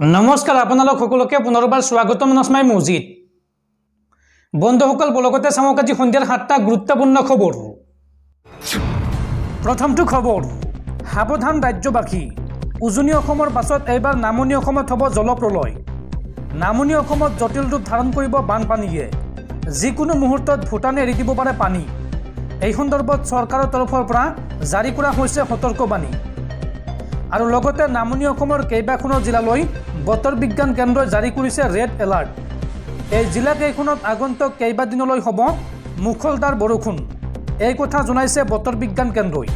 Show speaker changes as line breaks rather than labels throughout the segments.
নমস্কাৰ আপোনালোক সকলোকে পুনৰবাৰ স্বাগতম নসমাই মছজিদ বন্ধুসকল বলগতে চামক আজি সন্ধিয়াৰ 7টা গুৰুত্বপূৰ্ণ খবৰ। প্ৰথমটো খবৰ, সাৱধান ৰাজ্যবাসী, উজনি অসমৰ পাছত এইবাৰ নামনি অসমত হ'ব জলপ্ৰলয়। নামনি অসমত জটিল ৰূপ ধাৰণ কৰিব বানপানীয়ে, যিকোনো মুহূৰ্তত ভূটানে এৰি দিব পাৰে পানী। এই সন্দৰ্ভত চৰকাৰৰ তৰফৰ পৰা জাৰি কৰা হৈছে সতৰ্কবাণী। আৰু লগতে নামনি অসমৰ কেইবাখনো জিলালৈ বতৰ বিজ্ঞান কেন্দ্ৰই জাৰি কৰিছে ৰেড এলাৰ্ট। এই জিলাকেইখনত আগন্তুক কেইবাদিনলৈ হ'ব মুখলধাৰ বৰষুণ, এই কথা জনাইছে বতৰ বিজ্ঞান কেন্দ্ৰই।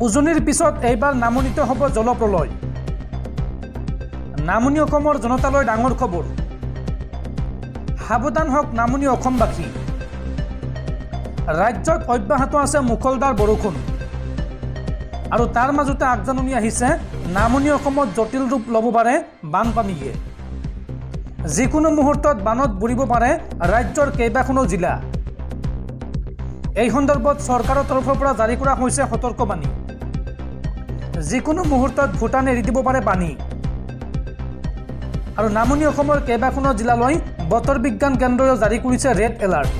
উজনিৰ পিছত এইবাৰ নামনিতে হ'ব জলপ্ৰলয়। নামনি অসমৰ জনতালৈ ডাঙৰ খবৰ, সাৱধান হওক নামনি অসমবাসী। ৰাজ্যত অব্যাহত আছে মুখলধাৰ বৰষুণ আৰু তাৰ মাজতে আগজাননী আহিছে নামনি অসমত জটিল ৰূপ ল'ব পাৰে বানপানীয়ে। যিকোনো মুহূৰ্তত বানত বুৰিব পাৰে ৰাজ্যৰ কেইবাখনো জিলা। এই সন্দৰ্ভত চৰকাৰৰ তৰফৰ পৰা জাৰি কৰা হৈছে সতৰ্কবাণী। যিকোনো মুহূৰ্তত ভূটানে এৰি দিব পাৰে পানী। আৰু নামনি অসমৰ কেইবাখনো জিলালৈ বতৰ বিজ্ঞান কেন্দ্ৰই জাৰি কৰিছে ৰেড এলাৰ্ট।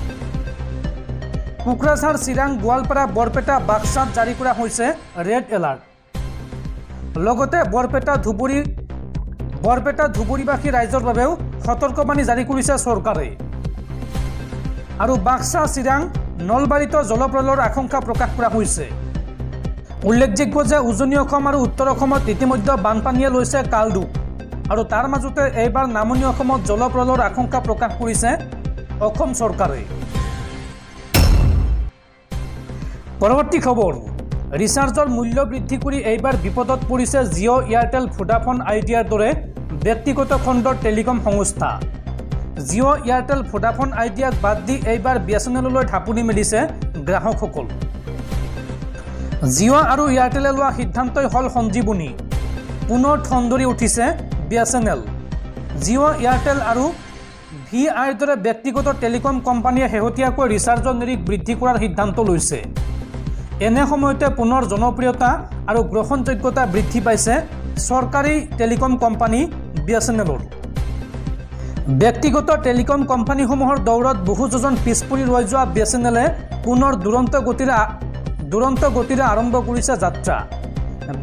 কোকৰাঝাৰ, চিৰাং, গোৱালপাৰা, বৰপেটা, বাক্সাত জাৰি কৰা হৈছে ৰেড এলাৰ্ট। লগতে বৰপেটা ধুবুৰীবাসী ৰাইজৰ বাবেও সতৰ্কবাণী জাৰি কৰিছে চৰকাৰে। আৰু বাক্সা, চিৰাং, নলবাৰীতো জলপ্ৰলয়ৰ আশংকা প্ৰকাশ কৰা হৈছে। উল্লেখযোগ্য যে উজনি অসম আৰু উত্তৰ অসমত ইতিমধ্যে বানপানীয়ে লৈছে কাল ৰূপ আৰু তাৰ মাজতে এইবাৰ নামনি অসমত জলপ্ৰলয়ৰ আশংকা প্ৰকাশ কৰিছে অসম চৰকাৰে। পৰৱৰ্তী খবৰ, ৰিচাৰ্জৰ মূল্য বৃদ্ধি কৰি এইবাৰ বিপদত পৰিছে জিঅ', এয়াৰটেল, ভোডাফোন আইডিয়াৰ দৰে ব্যক্তিগত খণ্ডৰ টেলিকম সংস্থা। জিঅ', এয়াৰটেল, ভোডাফোন আইডিয়াক বাদ দি এইবাৰ বিএছএনএললৈ ঢাপলি মেলিছে গ্ৰাহকসকল। জিঅ' আৰু এয়াৰটেলে লোৱা সিদ্ধান্তই হ'ল সঞ্জীৱনী, পুনৰ ঠনধৰি উঠিছে বিএছএনএল। জিঅ', এয়াৰটেল আৰু VIৰ দৰে ব্যক্তিগত টেলিকম কোম্পানীয়ে শেহতীয়াকৈ ৰিচাৰ্জৰ নিৰিখ বৃদ্ধি কৰাৰ সিদ্ধান্ত লৈছে। এনে সময়তে পুনৰ জনপ্ৰিয়তা আৰু গ্ৰহণযোগ্যতা বৃদ্ধি পাইছে চৰকাৰী টেলিকম কোম্পানী বিএছএনএলৰ। ব্যক্তিগত টেলিকম কোম্পানীসমূহৰ দৌৰত বহু যোজন পিছ পৰি ৰৈ যোৱা বিএছএনএলে পুনৰ দুৰন্ত গতিৰে আৰম্ভ কৰিছে যাত্ৰা।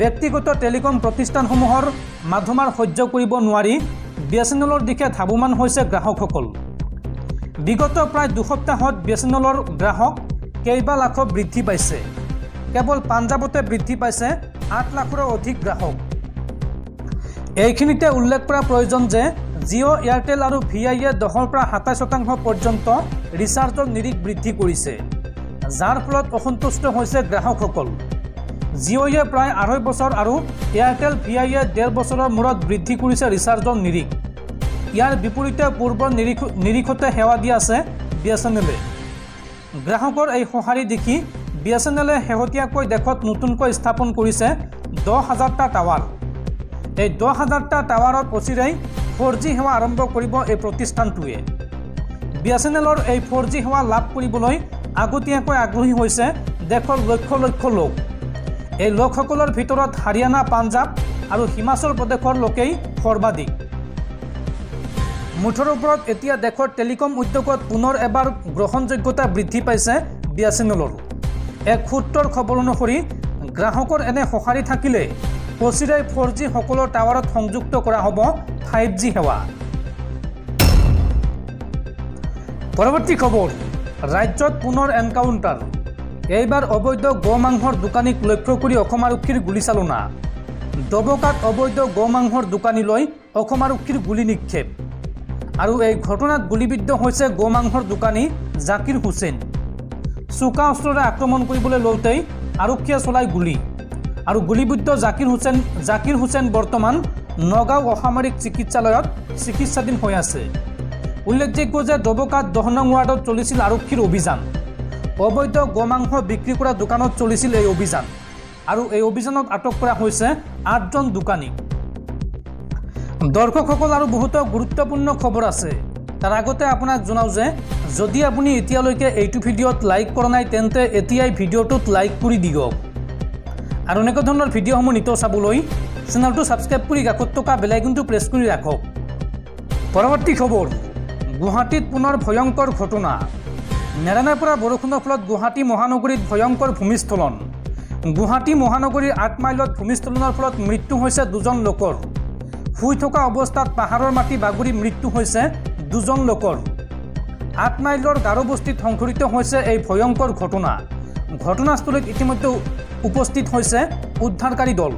ব্যক্তিগত টেলিকম প্ৰতিষ্ঠানসমূহৰ মাধমাৰ সহ্য কৰিব নোৱাৰি বিএছএনএলৰ দিশে ধাৱমান হৈছে গ্ৰাহকসকল। বিগত প্ৰায় দুসপ্তাহত বিএছএনএলৰ গ্ৰাহক কেইবা লাখ বৃদ্ধি পাইছে। কেৱল পাঞ্জাৱতে বৃদ্ধি পাইছে 8 লাখৰো অধিক গ্ৰাহক। এইখিনিতে উল্লেখ কৰা প্ৰয়োজন যে জিঅ', এয়াৰটেল আৰু VIয়ে 10ৰ পৰা 27% পৰ্যন্ত ৰিচাৰ্জৰ নিৰিখ বৃদ্ধি কৰিছে, যাৰ ফলত অসন্তুষ্ট হৈছে গ্ৰাহকসকল। জিঅ'য়ে প্ৰায় 2.5 বছৰ আৰু এয়াৰটেল VIয়ে 1.5 বছৰৰ মূৰত বৃদ্ধি কৰিছে ৰিচাৰ্জৰ নিৰিখ। ইয়াৰ বিপৰীতে পূৰ্বৰ নিৰিখতে সেৱা দি আছে বিএছএনএলে। গ্ৰাহকৰ এই সঁহাৰি দেখি বিএছএনএলে শেহতীয়াকৈ দেশত নতুনকৈ স্থাপন কৰিছে 10,000টা টাৱাৰ। এই 10,000টা টাৱাৰত অচিৰেই 4G সেৱা আৰম্ভ কৰিব এই প্ৰতিষ্ঠানটোৱে। বিএছএনএলৰ এই 4G সেৱা লাভ কৰিবলৈ আগতীয়াকৈ আগ্ৰহী হৈছে দেশৰ লক্ষ লক্ষ লোক। এই লোকসকলৰ ভিতৰত হাৰিয়ানা, পাঞ্জাৱ আৰু হিমাচল প্ৰদেশৰ লোকেই সৰ্বাধিক। মুঠৰ ওপৰত এতিয়া দেশৰ টেলিকম উদ্যোগত পুনৰ এবাৰ গ্ৰহণযোগ্যতা বৃদ্ধি পাইছে বিএছএনএলৰ। এক সূত্ৰৰ খবৰ অনুসৰি গ্ৰাহকৰ এনে সঁহাৰি থাকিলে অচিৰেই 4G সকলো টাৱাৰত সংযুক্ত কৰা হ'ব 5G সেৱা। পৰৱৰ্তী খবৰ, ৰাজ্যত পুনৰ এনকাউণ্টাৰ। এইবাৰ অবৈধ গোমাংসৰ দোকানীক লক্ষ্য কৰি অসম আৰক্ষীৰ গুলীচালনা। ডবকাত অবৈধ গোমাংসৰ দোকানীলৈ অসম আৰক্ষীৰ গুলী নিক্ষেপ। আৰু এই ঘটনাত গুলীবিদ্ধ হৈছে গোমাংসৰ দোকানী জাকিৰ হুছেইন। চোকা অস্ত্ৰৰে আক্ৰমণ কৰিবলৈ লওঁতেই আৰক্ষীয়ে চলায় গুলী। আৰু গুলীবিদ্ধ জাকিৰ হুছেইন বৰ্তমান নগাঁও অসামৰিক চিকিৎসালয়ত চিকিৎসাধীন হৈ আছে। উল্লেখযোগ্য যে ডবকাত 10 নং ৱাৰ্ডত চলিছিল আৰক্ষীৰ অভিযান। অবৈধ গোমাংস বিক্ৰী কৰা দোকানত চলিছিল এই অভিযান আৰু এই অভিযানত আটক কৰা হৈছে 8জন দোকানীক। দৰ্শকসকল, আৰু বহুতো গুৰুত্বপূৰ্ণ খবৰ আছে। তাৰ আগতে আপোনাক জনাওঁ যে যদি আপুনি এতিয়ালৈকে এইটো ভিডিঅ'ত লাইক কৰা নাই তেন্তে এতিয়াই ভিডিঅ'টোত লাইক কৰি দিয়ক। আৰু এনেকুৱা ধৰণৰ ভিডিঅ'সমূহ নিতৌ চাবলৈ চেনেলটো ছাবস্ক্ৰাইব কৰি কাষত থকা বেল আইকনটো প্ৰেছ কৰি ৰাখক। পৰৱৰ্তী খবৰ, গুৱাহাটীত পুনৰ ভয়ংকৰ ঘটনা। নেৰানেপেৰা পৰা বৰষুণৰ ফলত গুৱাহাটী মহানগৰীত ভয়ংকৰ ভূমিস্খলন। গুৱাহাটী মহানগৰীৰ 8 মাইলত ভূমিস্খলনৰ ফলত মৃত্যু হৈছে 2জন লোকৰ। শুই থকা অৱস্থাত পাহাৰৰ মাটি বাগৰি মৃত্যু হৈছে 2জন লোকৰ। 8 মাইলৰ গাৰোবস্তিত সংঘটিত হৈছে এই ভয়ংকৰ ঘটনা। ঘটনাস্থলীত ইতিমধ্যে উপস্থিত হৈছে উদ্ধাৰকাৰী দল।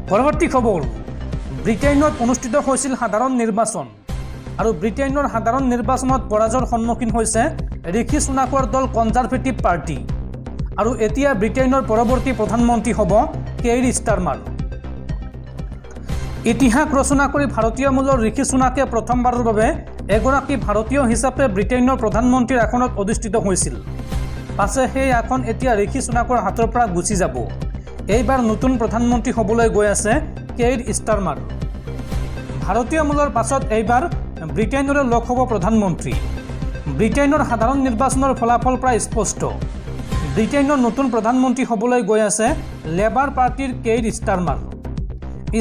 পৰৱৰ্তী খবৰ, ব্ৰিটেইনত অনুষ্ঠিত হৈছিল সাধাৰণ নিৰ্বাচন আৰু ব্ৰিটেইনৰ সাধাৰণ নিৰ্বাচনত পৰাজয়ৰ সন্মুখীন হৈছে ঋষি সুনাকৰ দল কনজাৰভেটিভ পাৰ্টি আৰু এতিয়া ব্ৰিটেইনৰ পৰৱৰ্তী প্ৰধানমন্ত্ৰী হ'ব কেইৰ ষ্টাৰমাৰ। ইতিহাস ৰচনা কৰি ভাৰতীয় মূলৰ ঋষি সুনাকে প্ৰথমবাৰৰ বাবে এগৰাকী ভাৰতীয় হিচাপে ব্ৰিটেইনৰ প্ৰধানমন্ত্ৰীৰ আসনত অধিষ্ঠিত হৈছিল। পাছে সেই আসন এতিয়া ঋষি সুনাকৰ হাতৰ পৰা গুচি যাব। এইবাৰ নতুন প্ৰধানমন্ত্ৰী হ'বলৈ গৈ আছে কেইৰ ষ্টাৰমাৰ। ভাৰতীয় মূলৰ পাছত এইবাৰ ব্ৰিটেইনৰে লোক হ'ব প্ৰধানমন্ত্ৰী। ব্ৰিটেইনৰ সাধাৰণ নিৰ্বাচনৰ ফলাফল প্ৰায় স্পষ্ট। ব্ৰিটেইনৰ নতুন প্ৰধানমন্ত্ৰী হ'বলৈ গৈ আছে লেবাৰ পাৰ্টিৰ কেইৰ ষ্টাৰমাৰ।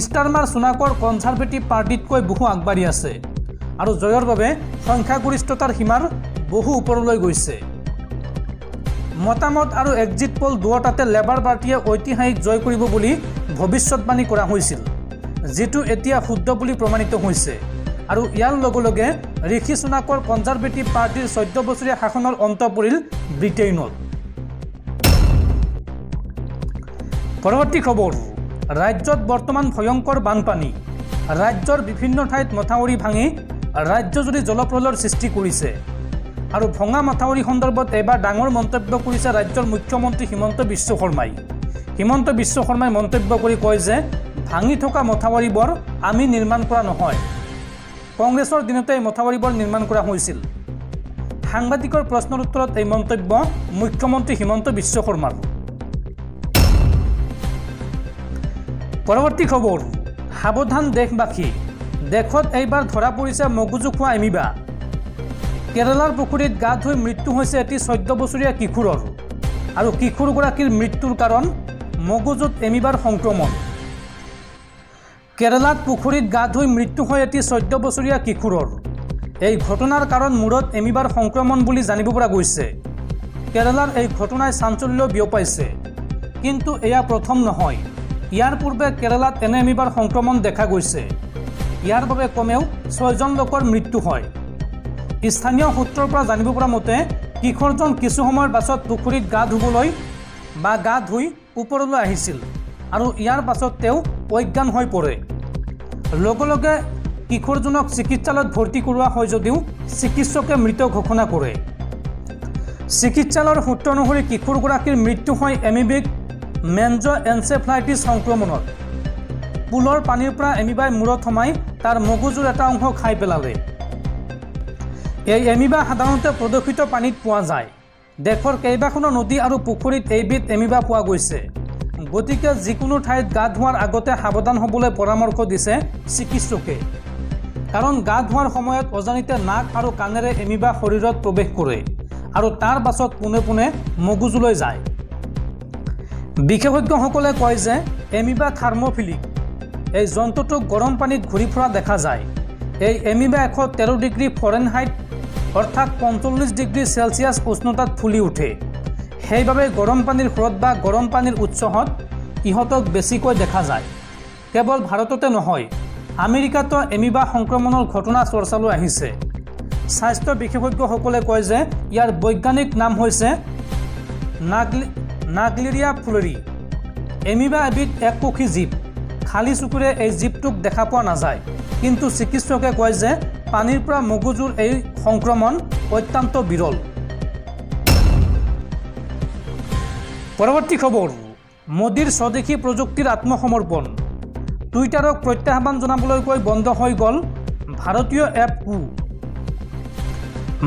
ষ্টাৰমাৰ সুনাকৰ কনজাৰভেটিভ পাৰ্টিতকৈ বহু আগবাঢ়ি আছে আৰু জয়ৰ বাবে সংখ্যাগৰিষ্ঠতাৰ সীমাৰ বহু ওপৰলৈ গৈছে। মতামত আৰু এক্সিট পল দুয়োটাতে লেবাৰ পাৰ্টিয়ে ঐতিহাসিক জয় কৰিব বুলি ভৱিষ্যতবাণী কৰা হৈছিল, যিটো এতিয়া শুদ্ধ বুলি প্ৰমাণিত হৈছে আৰু ইয়াৰ লগে লগে ঋষি সুনাকৰ কনজাৰভেটিভ পাৰ্টিৰ 14 বছৰীয়া শাসনৰ অন্ত পৰিল ব্ৰিটেইনত। পৰৱৰ্তী খবৰ, ৰাজ্যত বৰ্তমান ভয়ংকৰ বানপানী। ৰাজ্যৰ বিভিন্ন ঠাইত মথাউৰি ভাঙি ৰাজ্যজুৰি জলপ্ৰলয়ৰ সৃষ্টি কৰিছে আৰু ভঙা মথাউৰি সন্দৰ্ভত এবাৰ ডাঙৰ মন্তব্য কৰিছে ৰাজ্যৰ মুখ্যমন্ত্ৰী হিমন্ত বিশ্ব শৰ্মাই। হিমন্ত বিশ্ব শৰ্মাই মন্তব্য কৰি কয় যে ভাঙি থকা মথাউৰিবোৰ আমি নিৰ্মাণ কৰা নহয়, কংগ্ৰেছৰ দিনতে এই মথাউৰিবোৰ নিৰ্মাণ কৰা হৈছিল। সাংবাদিকৰ প্ৰশ্নৰ উত্তৰত এই মন্তব্য মুখ্যমন্ত্ৰী হিমন্ত বিশ্ব শৰ্মাৰ। পৰৱৰ্তী খবৰ, সাৱধান দেশবাসী। দেশত এইবাৰ ধৰা পৰিছে মগজু খোৱা এমিবা। কেৰালাৰ পুখুৰীত গা ধুই মৃত্যু হৈছে এটি 14 বছৰীয়া কিশোৰৰ আৰু কিশোৰগৰাকীৰ মৃত্যুৰ কাৰণ মগজুত এমিবাৰ সংক্ৰমণ। কেৰালাত পুখুৰীত গা ধুই মৃত্যু হয় এটি 14 বছৰীয়া কিশোৰৰ। এই ঘটনাৰ কাৰণ মূৰত এমিবাৰ সংক্ৰমণ বুলি জানিব পৰা গৈছে। কেৰালাৰ এই ঘটনাই চাঞ্চল্য বিয়পাইছে, কিন্তু এয়া প্ৰথম নহয়। ইয়াৰ পূৰ্বে কেৰালাত এনে এমিবাৰ সংক্ৰমণ দেখা গৈছে। ইয়াৰ বাবে কমেও 6জন লোকৰ মৃত্যু হয়। স্থানীয় সূত্ৰৰ পৰা জানিব পৰা মতে কিশোৰজন কিছু সময়ৰ পাছত পুখুৰীত গা ধুই ওপৰলৈ আহিছিল আৰু ইয়াৰ পাছত তেওঁ অজ্ঞান হৈ পৰে। লগে লগে কিশোৰজনক চিকিৎসালয়ত ভৰ্তি কৰোৱা হয় যদিও চিকিৎসকে মৃত ঘোষণা কৰে। চিকিৎসালয়ৰ সূত্ৰ অনুসৰি কিশোৰগৰাকীৰ মৃত্যু হয় এমিবিক মেনজ এনচেফ্লাইটিছ সংক্ৰমণত। পুলৰ পানীৰ পৰা এমিবাই মূৰত সোমাই তাৰ মগজুৰ এটা অংশ খাই পেলালে। এই এমিবা সাধাৰণতে প্ৰদূষিত পানীত পোৱা যায়। দেশৰ কেইবাখনো নদী আৰু পুখুৰীত এইবিধ এমিবা পোৱা গৈছে। গতিকে যিকোনো ঠাইত গা ধোৱাৰ আগতে সাৱধান হ'বলৈ পৰামৰ্শ দিছে চিকিৎসকে, কাৰণ গা ধোৱাৰ সময়ত অজানিতে নাক আৰু কাণেৰে এমিবা শৰীৰত প্ৰৱেশ কৰে আৰু তাৰ পাছত পোনে পোনে মগজুলৈ যায়। বিশেষজ্ঞসকলে কয় যে এমিবা থাৰ্মোফিলিক। এই জন্তুটোক গৰম পানীত ঘূৰি ফুৰা দেখা যায়। এই এমিবা 113 ডিগ্ৰী ফৰেনহাইট অৰ্থাৎ 45 ডিগ্ৰী চেলচিয়াছ উষ্ণতাত ফুলি উঠে। সেইবাবে গৰম পানীৰ হ্ৰদ বা গৰম পানীৰ উৎসত ইহঁতক বেছিকৈ দেখা যায়। কেৱল ভাৰততে নহয়, আমেৰিকাতো এমিবা সংক্ৰমণৰ ঘটনা চৰ্চালৈ আহিছে। স্বাস্থ্য বিশেষজ্ঞসকলে কয় যে ইয়াৰ বৈজ্ঞানিক নাম হৈছে নাগলেৰিয়া ফুলেৰি। এমিবা এবিধ এককোষী জীৱ। খালী চকুৰে এই জীৱটোক দেখা পোৱা নাযায়, কিন্তু চিকিৎসকে কয় যে পানীৰ পৰা মগজুৰ এই সংক্ৰমণ অত্যন্ত বিৰল। পৰৱৰ্তী খবৰ, মোদীৰ স্বদেশী প্ৰযুক্তিৰ আত্মসমৰ্পণ। টুইটাৰক প্ৰত্যাহ্বান জনাবলৈ কৈ বন্ধ হৈ গ'ল ভাৰতীয় এপ কু।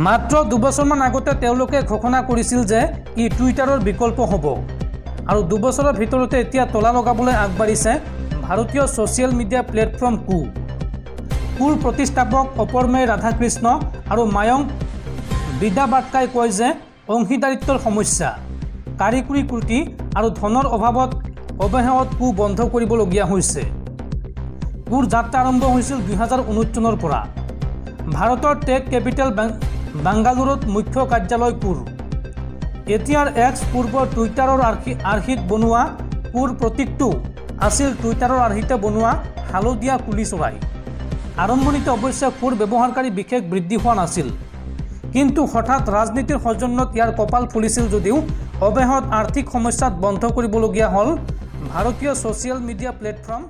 মাত্ৰ 2 বছৰমান আগতে তেওঁলোকে ঘোষণা কৰিছিল যে ই টুইটাৰৰ বিকল্প হ'ব আৰু 2 বছৰৰ ভিতৰতে এতিয়া তলা লগাবলৈ আগবাঢ়িছে ভাৰতীয় ছ'চিয়েল মিডিয়া প্লেটফৰ্ম কু। কুৰ প্ৰতিষ্ঠাপক অপৰমেয় ৰাধাকৃষ্ণ আৰু মায়ংক বিদাবাটকাই কয় যে অংশীদাৰিত্বৰ সমস্যা। কাৰিকৰী ত্ৰুটি আৰু ধনৰ অভাৱত অৱহেলাত কু বন্ধ কৰিবলগীয়া হৈছে। কুৰ যাত্ৰা আৰম্ভ হৈছিল 2019 চনৰ পৰা। ভাৰতৰ টেক কেপিটেল বাংগালুৰুত মুখ্য কাৰ্যালয় কুৰ। এতিয়াৰ এক্স পূৰ্বৰ টুইটাৰৰ আৰ্হিত বনোৱা কুৰ প্ৰতীকটো আছিল টুইটাৰৰ আৰ্হিতে বনোৱা হালধীয়া কুলি চৰাই। আৰম্ভণিতে অৱশ্যে কুৰ ব্যৱহাৰকাৰী বিশেষ বৃদ্ধি হোৱা নাছিল, কিন্তু হঠাৎ ৰাজনীতিৰ সৌজন্যত ইয়াৰ কপাল ফুলিছিল যদিও অৱশেষত আৰ্থিক সমস্যাত বন্ধ কৰিবলগীয়া হ'ল ভাৰতীয় ছ'চিয়েল মিডিয়া প্লেটফৰ্ম